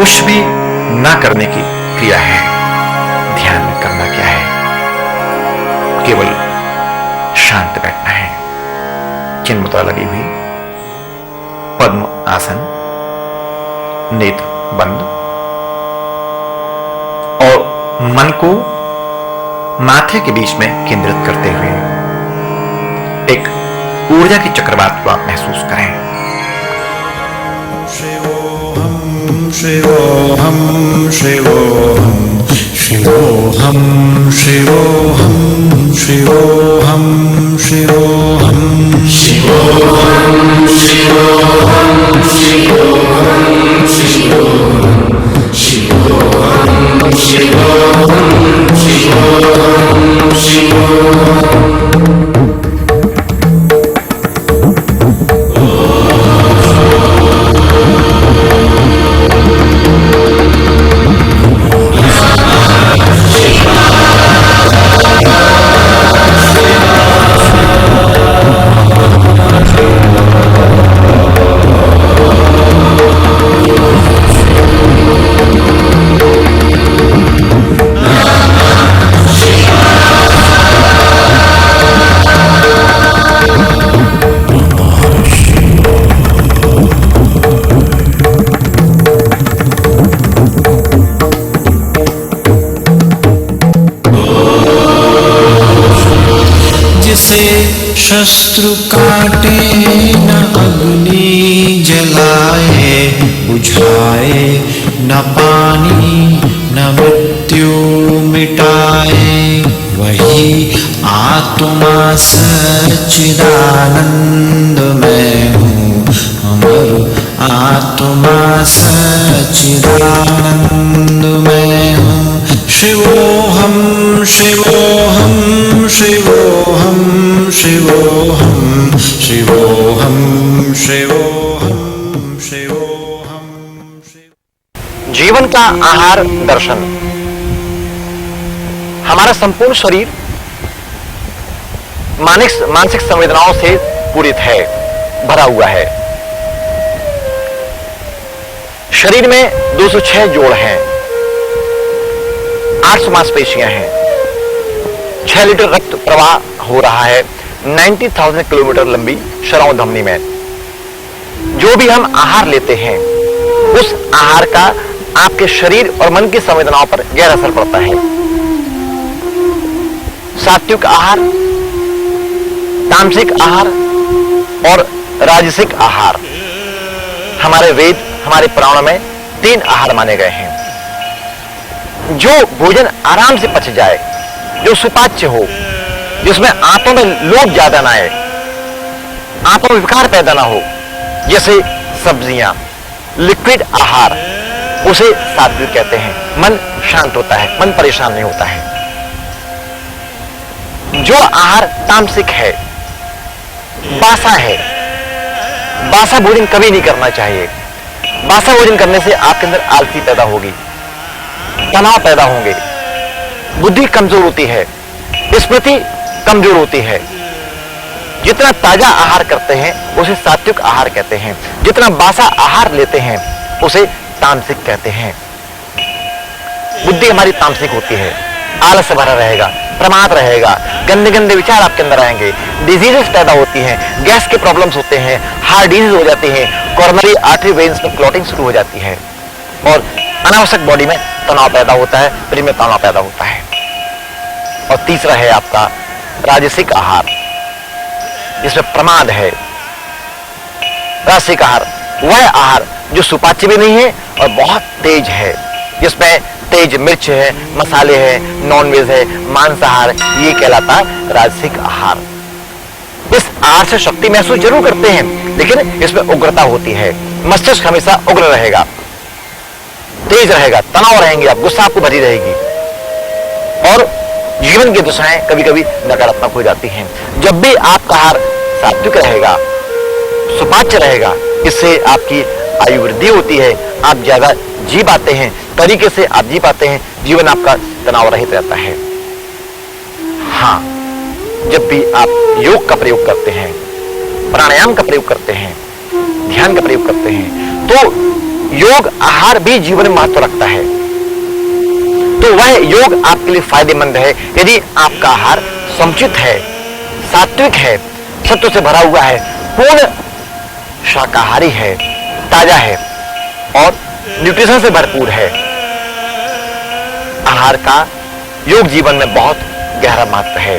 कुछ भी ना करने की क्रिया है। ध्यान में करना क्या है? केवल शांत बैठना है, चिन्ह मुद्रा लगी हुई, पद्म आसन, नेत्र बंद और मन को माथे के बीच में केंद्रित करते हुए एक ऊर्जा की चक्रवात को आप महसूस करें। शिवोहम शिवोहम शिवोहम शिवोहम शिवोहम शिवोहम शिवोहम शिवोहम शिवोहम शिवोहम शिवोहम शिवोहम शिवोहम शिवोहम शिवोहम शत्रु काटे न अग्नि जलाए, बुझाए न पानी न मृत्यु मिटाए। वही आत्मा सच्चिदानंद में हूँ, अमर आत्मा सच्चिदानंद में हूँ। शिवोहम शिवोहम शिवोहम शिवोहम शिवोहम शिवोहम शिवोहम। जीवन का आहार दर्शन। हमारा संपूर्ण शरीर मानसिक संवेदनाओं से पूरित है, भरा हुआ है। शरीर में 206 जोड़ हैं, 800 मांसपेशियां हैं, 6 लीटर रक्त प्रवाह हो रहा है 90,000 किलोमीटर लंबी शराव धमनी में। जो भी हम आहार लेते हैं उस आहार का आपके शरीर और मन की संवेदनाओं पर गहरा असर पड़ता है। सात्विक आहार, तामसिक आहार और राजसिक आहार। हमारे वेद, हमारे पुराणों में 3 आहार माने गए हैं। जो भोजन आराम से पच जाए, जो सुपाच्य हो, जिसमें आंतों में लोभ ज्यादा ना आए, आंतों में विकार पैदा ना हो, जैसे सब्जियां, लिक्विड आहार, उसे सात्विक कहते हैं। मन शांत होता है, मन परेशान नहीं होता है। जो आहार तामसिक है, बासा है, बासा भोजन कभी नहीं करना चाहिए। बासा भोजन करने से आपके अंदर आलसी पैदा होगी, तनाव पैदा होंगे, बुद्धि कमजोर होती है, स्मृति कमजोर होती है। जितना ताजा आहार करते हैं उसे सात्विक आहार कहते हैं। जितना बासा आहार लेते हैं उसे तामसिक कहते हैं। बुद्धि हमारी तामसिक होती है, आलस भरा रहेगा, प्रमाद रहेगा, गंदे गंदे विचार आपके अंदर आएंगे, डिजीजेस पैदा होती हैं, गैस के प्रॉब्लम्स होते हैं, हार्ट डिजीज हो जाती है, कोरोनरी आर्टरी वेन्स में क्लॉटिंग शुरू हो जाती है और अनावश्यक बॉडी में तनाव पैदा होता है, शरीर में तनाव पैदा होता है। और तीसरा है आपका राजसिक आहार, जिसमें प्रमाद है। राजसिक आहार वह आहार जो सुपाच्य भी नहीं है और बहुत तेज है, जिसमें तेज मिर्च है, मसाले है, नॉनवेज है, मांसाहार, ये कहलाता राजसिक आहार। इस आहार से शक्ति महसूस जरूर करते हैं, लेकिन इसमें उग्रता होती है। मस्तिष्क हमेशा उग्र रहेगा, तेज रहेगा, तनाव रहेंगे, आप गुस्सा आपको भरी रहेगी और जीवन की दिशाएं कभी कभी नकारात्मक हो जाती हैं। जब भी आपका आहार सात्विक रहेगा, सुपाच्य रहेगा, इससे आपकी आयु वृद्धि होती है, आप ज्यादा जी पाते हैं, तरीके से आप जी पाते हैं, जीवन आपका तनाव रहित रहता है। हाँ, जब भी आप योग का प्रयोग करते हैं, प्राणायाम का प्रयोग करते हैं, ध्यान का प्रयोग करते हैं, तो योग आहार भी जीवन में महत्व रखता है, तो वह योग आपके लिए फायदेमंद है यदि आपका आहार समुचित है, सात्विक है, सत्व से भरा हुआ है, पूर्ण शाकाहारी है, ताजा है और न्यूट्रिशन से भरपूर है। आहार का योग जीवन में बहुत गहरा महत्व है।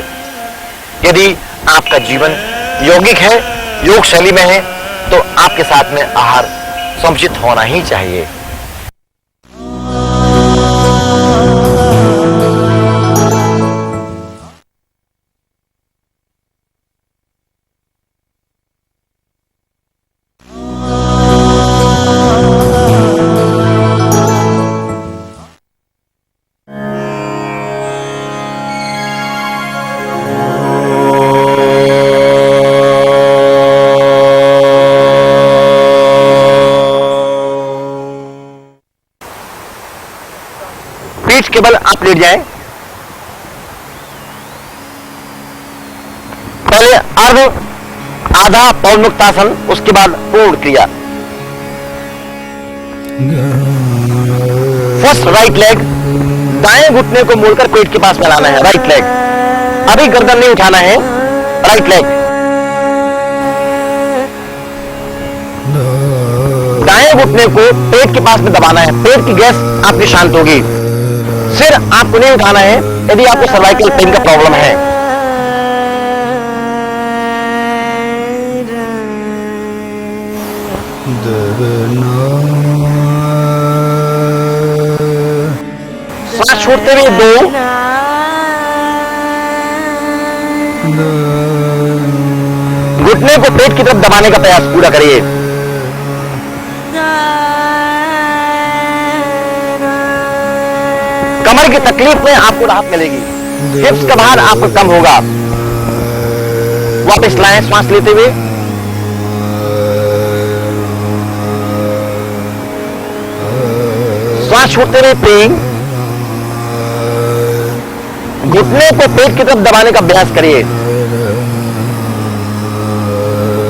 यदि आपका जीवन यौगिक है, योग शैली में है, तो आपके साथ में आहार समुचित होना ही चाहिए। पीठ के बल आप लेट जाएं। पहले अर्ध आधा पौन मुक्तासन, उसके बाद पूर्ण क्रिया। फर्स्ट राइट लेग, दाएं घुटने को मोड़कर पेट के पास में लाना है, राइट लेग। अभी गर्दन नहीं उठाना है, राइट लेग। दाएं घुटने को पेट के पास में दबाना है, पेट की गैस आपकी शांत होगी। सिर आपको नहीं उठाना है यदि आपको सर्वाइकल पेन का प्रॉब्लम है। सांस छोड़ते हुए 2, घुटने को पेट की तरफ दबाने का प्रयास पूरा करिए। कमर की तकलीफ में आपको राहत मिलेगी, हिप्स का भार आपको कम होगा। वापस लाएं श्वास लेते हुए, श्वास छोड़ते हुए प्रेम, घुटने को पेट की तरफ दबाने का अभ्यास करिए।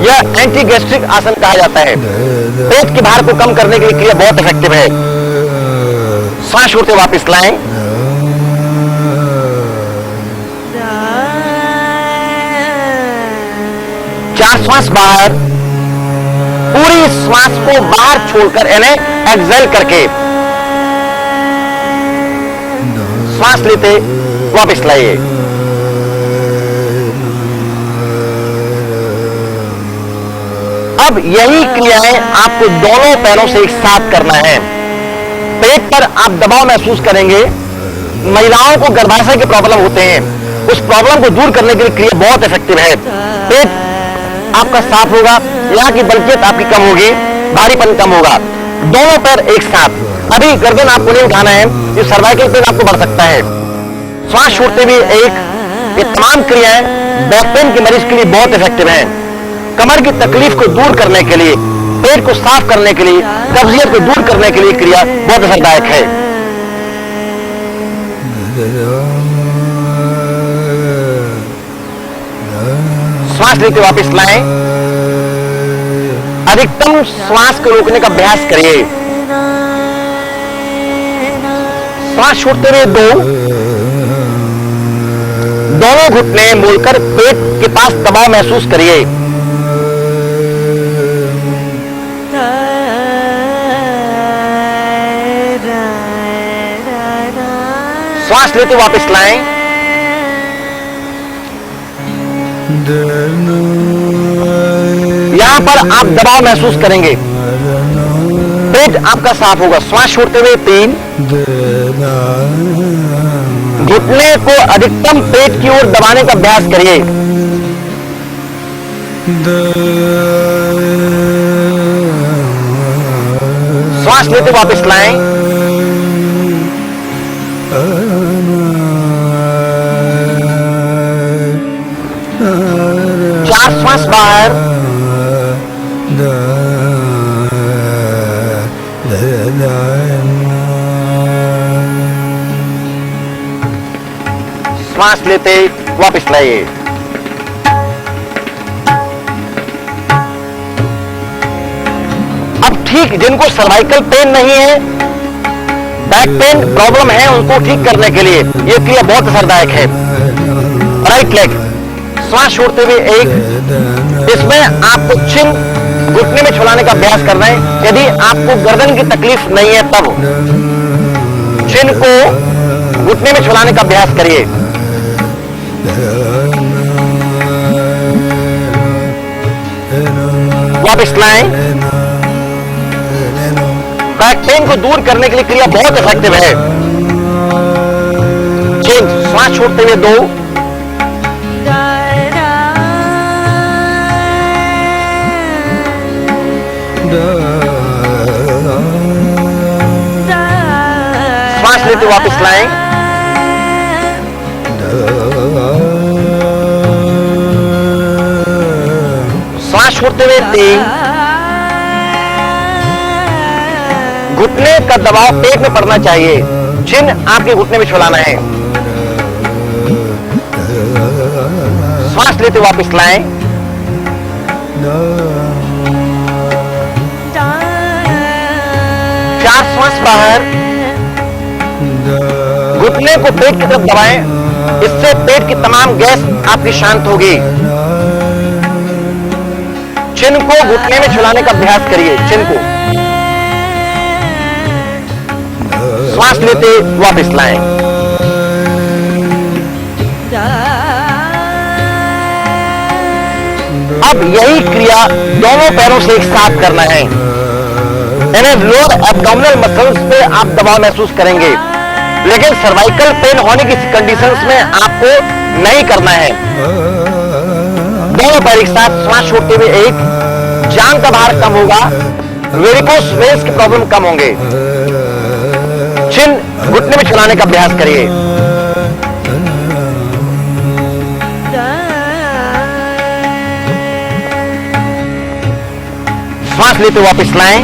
यह एंटी गैस्ट्रिक आसन कहा जाता है, पेट के भार को कम करने के लिए क्रिया बहुत इफेक्टिव है। श्वास छोड़ते वापस लाएं, चार श्वास बाहर, पूरी श्वास को बाहर छोड़कर यानी एक्सहेल करके श्वास लेते वापस लाइए। अब यही क्रियाएं आपको दोनों पैरों से एक साथ करना है। पेट पर आप दबाव महसूस करेंगे। महिलाओं को गर्भाशय के प्रॉब्लम होते हैं, उस प्रॉब्लम को दूर करने के लिए क्रिया बहुत इफेक्टिव है। पेट आपका साफ होगा, यहाँ की बल्कियत आपकी कम होगी, भारीपन कम होगा। दोनों पैर एक साथ। अभी गर्दन आपको नहीं उठाना है, ये सर्वाइकल पेन आपको बढ़ सकता है। श्वास छोड़ते हुए ये तमाम क्रियाएं बैक पेन के मरीज के लिए बहुत इफेक्टिव हैं। कमर की तकलीफ को दूर करने के लिए, पेट को साफ करने के लिए, कब्जियत को दूर करने के लिए क्रिया बहुत असरदायक है। श्वास लेते वापस लाएं, अधिकतम श्वास को रोकने का अभ्यास करिए। श्वास छोड़ते हुए 2, दोनों घुटने मोड़कर पेट के पास दबाव महसूस करिए। श्वास लेते वापस लाएं, यहां पर आप दबाव महसूस करेंगे, पेट आपका साफ होगा। श्वास छोड़ते हुए 3, घुटने को अधिकतम पेट की ओर दबाने का अभ्यास करिए। श्वास लेते वापस लाएं, 4 श्वास बाहर, श्वास लेते वापस लाइए। अब ठीक, जिनको सर्वाइकल पेन नहीं है, बैक पेन प्रॉब्लम है, उनको ठीक करने के लिए यह क्रिया बहुत असरदायक है। राइट लेग, श्वास छोड़ते हुए एक, इसमें आपको चिन घुटने में छुलाने का अभ्यास करना है। यदि आपको गर्दन की तकलीफ नहीं है तब चिन को घुटने में छुलाने का अभ्यास करिए। वापस लाएं। बैक पेन को दूर करने के लिए क्रिया बहुत इफेक्टिव है। चिन, श्वास छोड़ते हुए 2, श्वास लेते वापस लाएं। श्वास छोड़ते हुए 3, घुटने का दबाव पेट में पड़ना चाहिए, चिन आपके घुटने में छुलाना है। श्वास लेते वापस लाएं। 4 श्वास बाहर, घुटने को पेट की तरफ दबाएं, इससे पेट की तमाम गैस आपकी शांत होगी। चिन को घुटने में छुलाने का अभ्यास करिए, चिन को। श्वास लेते वापस लाएं। अब यही क्रिया दोनों पैरों से एक साथ करना है। यानी लोअर एब्डोमिनल मसल्स पे आप दबाव महसूस करेंगे, लेकिन सर्वाइकल पेन होने की कंडीशंस में आपको नहीं करना है। दोनों पैर एक साथ, श्वास छोड़ते हुए एक, जांघ का भार कम होगा, वेरिकोस वेन्स की प्रॉब्लम कम होंगे। चिन घुटने में छुलाने का अभ्यास करिए। श्वास लेते वापस लाएं।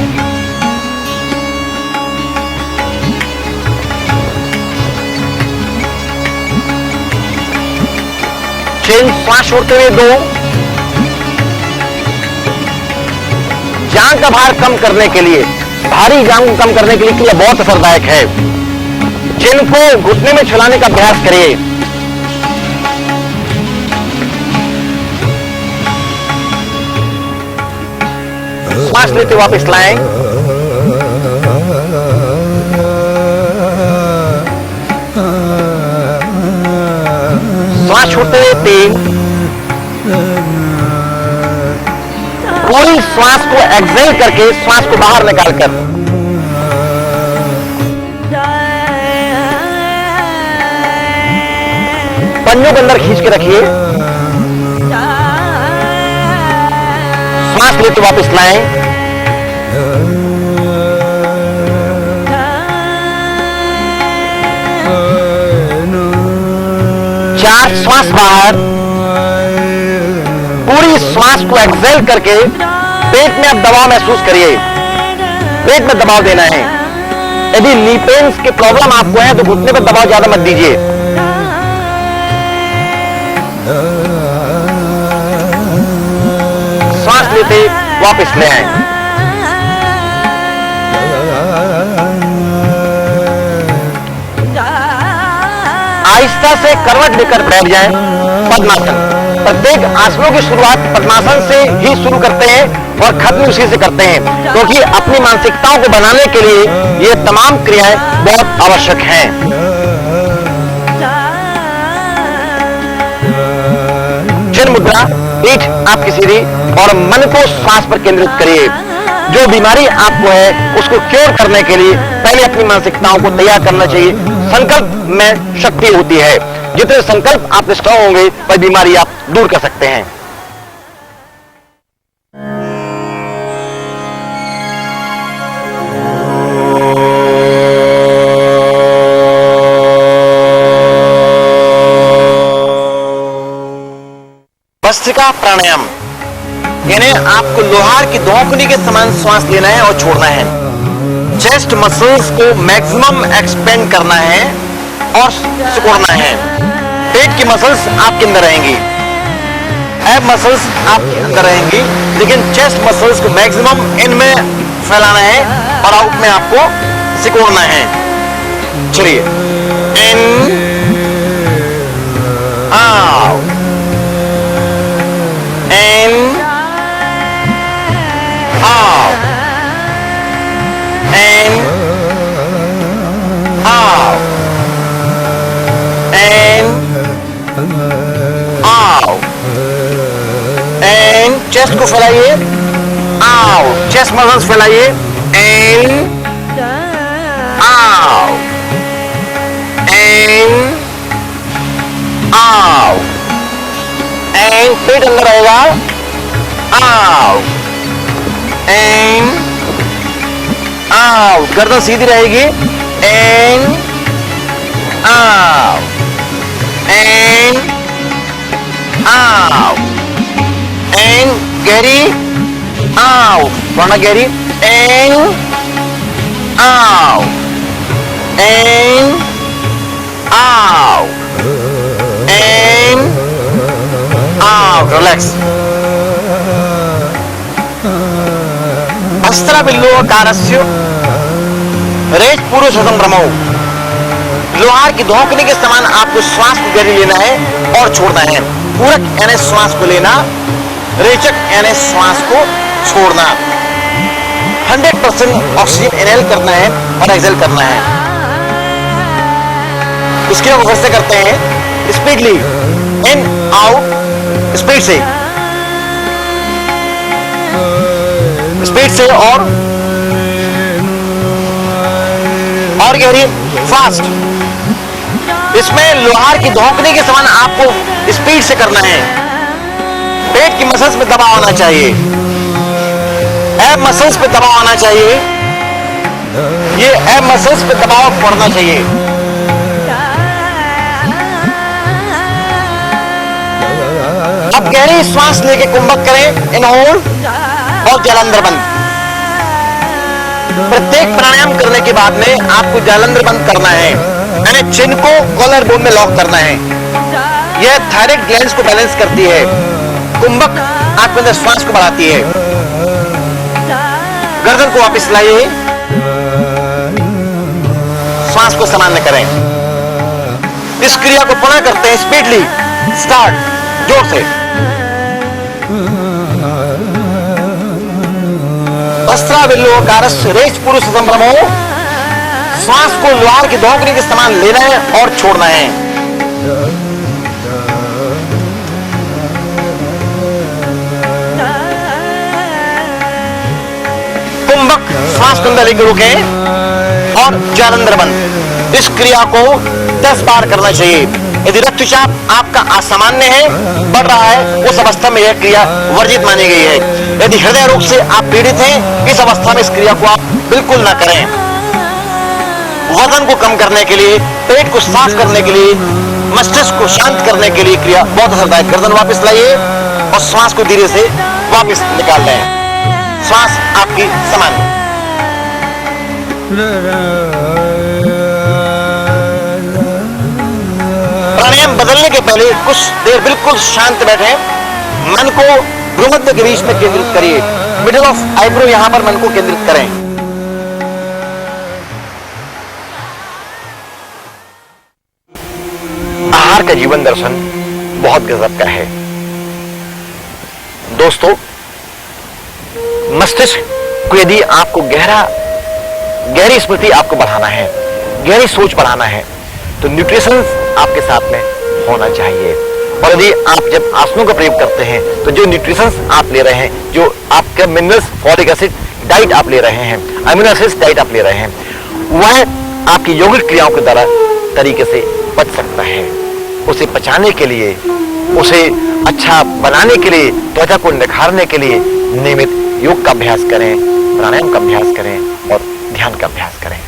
चिन, श्वास छोड़ते हुए 2, जांघ का भार कम करने के लिए, भारी जांघ को कम करने के लिए क्रिया बहुत असरदायक है। चिन को घुटने में छुलाने का अभ्यास करिए। श्वास लेते वापस लाएं। श्वास छोड़ते हुए 3, पूरी श्वास को एक्सहेल करके श्वास को बाहर निकालकर, पंजों के अंदर खींच के रखिए। श्वास लेते वापस लाएं। चार श्वास बाहर, पूरी श्वास को एक्सहेल करके पेट में अब दबाव महसूस करिए। पेट में दबाव देना है। यदि नी पेन्स की प्रॉब्लम आपको है तो घुटने पर दबाव ज्यादा मत दीजिए। श्वास लेते वापस ले आए। आहिस्ता से करवट लेकर बैठ जाएं। पद्मासन, प्रत्येक आसनों की शुरुआत पद्मासन से ही शुरू करते हैं और खत्म उसी से करते हैं, क्योंकि अपनी मानसिकताओं को बनाने के लिए ये तमाम क्रियाएं बहुत आवश्यक हैं। चिन मुद्रा, पीठ आपकी सीधी और मन को श्वास पर केंद्रित करिए। जो बीमारी आपको है उसको क्योर करने के लिए पहले अपनी मानसिकताओं को तैयार करना चाहिए। संकल्प में शक्ति होती है। जितने संकल्प आप स्ट्रांग होंगे वह बीमारी आप दूर कर सकते हैं। भस्त्रिका प्राणायाम, यानी आपको लोहार की धोखनी के समान श्वास लेना है और छोड़ना है। चेस्ट मसल्स को मैक्सिमम एक्सपेंड करना है और सिकुड़ना है। पेट की मसल्स आपके अंदर रहेंगी, एब मसल्स आपके अंदर रहेंगी, लेकिन चेस्ट मसल्स को मैक्सिमम इनमें फैलाना है और आउट में आपको सिकोड़ना है। चलिए, in out, in out, in out, in out, in chest को फैलाइए, आउट, चेस्ट मसल्स फैलाइए, in out, in out, in पेट अंदर आएगा, आउट, इन आउट, गर्दन सीधी रहेगी, इन आउट, इन आउट, इन गहरी, आउट, थोड़ा गहरी, in out, in out, in out, relax. अस्त्रबिल्लोकारस्य रेच पुरुषोत्तम भ्रमौ, लोहार की धोकने के समान आपको श्वास को गहरी लेना है और छोड़ना है। पूरक यानी श्वास को लेना, रेचक यानी श्वास को छोड़ना। 100% ऑक्सीजन इनहेल करना है और एक्सहेल करना है। इसके हम कैसे करते हैं? स्पीडली, इन आउट, स्पीड से और गहरी, फास्ट। इसमें लोहार की धोकने के समान आपको स्पीड से करना है। पेट की मसल्स में दबाव आना चाहिए, एब मसल्स पे दबाव आना चाहिए, ये एब मसल्स पे दबाव पड़ना चाहिए। अब गहरी श्वास लेके कुंभक करें, इनहोल और जलांधर बंद। प्रत्येक प्राणायाम करने के बाद में आपको जलांधर बंद करना है, यानी चिन को कॉलर बोन में लॉक करना है। यह थायराइड ग्लैंड्स को बैलेंस करती है। कुंभक आपके अंदर श्वास को बढ़ाती है। गर्दन को वापस लाइए, श्वास को सामान्य करें। इस क्रिया को पुनः करते हैं, स्पीडली, स्टार्ट, जोर से। अस्त्रबिल्लोकारस्य रेच पुरुषोत्तम भ्रमौ, श्वास को लोहार की धोकने के समान लेना है और छोड़ना है। कुंभक श्वास को अंदर लेकर रोकें और जलांधर बंद। इस क्रिया को 10 बार करना चाहिए। यदि रक्तचाप आपका असामान्य है, बढ़ रहा है, उस अवस्था में यह क्रिया वर्जित मानी गई है। यदि हृदय रोग से आप पीड़ित हैं, इस अवस्था में इस क्रिया को आप बिल्कुल ना करें। वजन को कम करने के लिए, पेट को साफ करने के लिए, मस्तिष्क को शांत करने के लिए क्रिया बहुत असरदायक। गर्दन वापस लाइए और श्वास को धीरे से वापस निकाल लें। श्वास आपकी सामान्य। प्राणायाम बदलने के पहले कुछ देर बिल्कुल शांत बैठे, मन को भ्रूमध्य के बीच में केंद्रित करिए। मिडिल ऑफ आईब्रो यहां पर मन को केंद्रित करें। आहार का जीवन दर्शन बहुत गजब का है दोस्तों। मस्तिष्क को यदि आपको गहरी स्मृति आपको बढ़ाना है, गहरी सोच बढ़ाना है, तो न्यूट्रिशन आपके साथ में होना चाहिए। और यदि आप जब आसनों का प्रयोग करते हैं तो जो न्यूट्रिशन आप ले रहे हैं, जो आपका मिनरल्स, फॉलिक एसिड डाइट आप ले रहे हैं, अमीनो एसिड्स डाइट आप ले रहे हैं, वह आपकी यौगिक क्रियाओं के द्वारा तरीके से पच सकता है। उसे पचाने के लिए, उसे अच्छा बनाने के लिए, त्वचा को निखारने के लिए नियमित योग का अभ्यास करें, प्राणायाम का अभ्यास करें और ध्यान का अभ्यास करें।